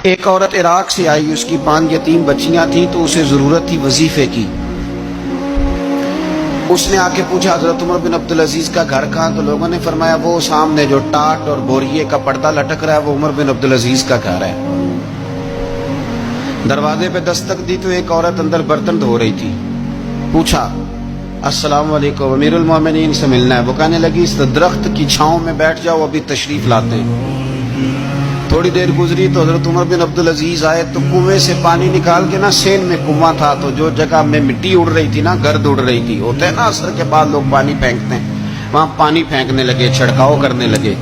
ایک عورت عراق سے آئی، اس کی 5 یتیم بچیاں تھیں تو اسے ضرورت تھی وظیفے کی۔ اس نے آ کے پوچھا حضرت عمر بن عبدالعزیز کا گھر کہاں؟ تو لوگوں نے فرمایا وہ سامنے جو ٹاٹ اور بوریے کا پردہ لٹک رہا ہے وہ عمر بن عبدالعزیز کا گھر ہے۔ دروازے پہ دستک دی تو ایک عورت اندر برتن دھو رہی تھی۔ پوچھا السلام علیکم، امیر المومنین سے ملنا ہے۔ وہ کہنے لگی اس درخت کی چھاؤں میں بیٹھ جاؤ، ابھی تشریف لاتے ہیں۔ تھوڑی دیر گزری تو حضرت عمر بن عبدالعزیز آئے تو کنویں سے پانی نکال کے نا، سین میں کنواں تھا تو جو جگہ میں مٹی اڑ رہی تھی نا، گرد اڑ رہی تھی، ہوتا ہے نا عصر کے بعد لوگ پانی پھینکتے ہیں، وہاں پانی پھینکنے لگے، چھڑکاؤ کرنے لگے۔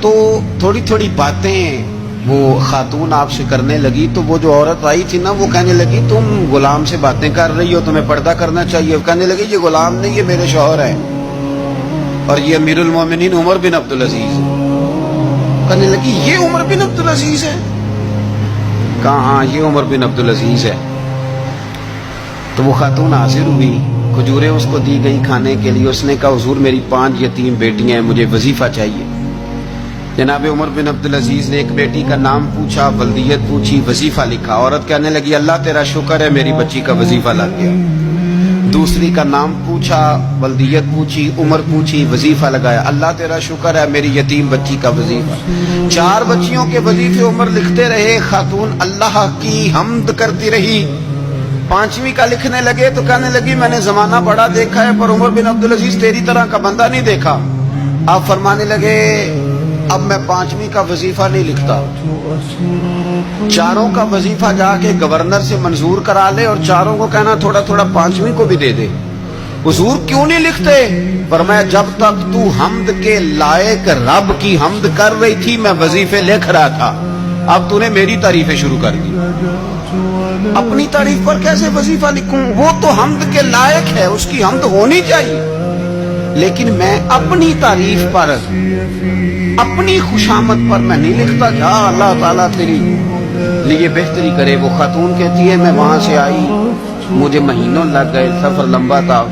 تو تھوڑی تھوڑی باتیں وہ خاتون آپ سے کرنے لگی تو وہ جو عورت آئی تھی نا وہ کہنے لگی تم غلام سے باتیں کر رہی ہو، تمہیں پردہ کرنا چاہیے۔ کہنے لگی یہ غلام نہیں، یہ میرے شوہر ہے اور یہ امیر المومنین عمر بن عبدالعزیز ہے۔ کہنے لگی یہ عمر بن عبدالعزیز ہے؟ کہا ہاں یہ عمر بن عبدالعزیز ہے۔ تو وہ خاتون حاضر ہوئی، کھجوریں اس کو دی گئی کھانے کے لیے۔ اس نے کہا حضور میری 5 یتیم بیٹیاں ہیں، مجھے وظیفہ چاہیے۔ جناب عمر بن عبدالعزیز نے ایک بیٹی کا نام پوچھا، ولدیت پوچھی، وظیفہ لکھا۔ عورت کہنے لگی اللہ تیرا شکر ہے میری بچی کا وظیفہ لگ گیا۔ دوسری کا نام پوچھا، ولدیت پوچھی، عمر پوچھی، وظیفہ لگایا۔ اللہ تیرا شکر ہے میری یتیم بچی کا وظیفہ۔ 4 بچیوں کے وظیفے عمر لکھتے رہے، خاتون اللہ کی حمد کرتی رہی۔ 5ویں کا لکھنے لگے تو کہنے لگی میں نے زمانہ بڑا دیکھا ہے پر عمر بن عبدالعزیز تیری طرح کا بندہ نہیں دیکھا۔ آپ فرمانے لگے اب میں 5ویں کا وظیفہ نہیں لکھتا، 4 کا وظیفہ جا کے گورنر سے منظور کرا لے اور 4 کو کہنا تھوڑا تھوڑا 5ویں کو بھی دے دے۔ حضور کیوں نہیں لکھتے؟ فرمایا جب تک تو حمد کے لائق رب کی حمد کر رہی تھی میں وظیفے لکھ رہا تھا، اب تو نے میری تعریفیں شروع کر دی۔ اپنی تعریف پر کیسے وظیفہ لکھوں؟ وہ تو حمد کے لائق ہے، اس کی حمد ہونی چاہیے، لیکن میں اپنی تعریف پر، اپنی خوشامد پر میں نہیں لکھتا۔ جا اللہ تعالیٰ تیری لیے بہتری کرے۔ وہ خاتون کہتی ہے میں وہاں سے آئی، مجھے مہینوں لگ گئے، سفر لمبا تھا۔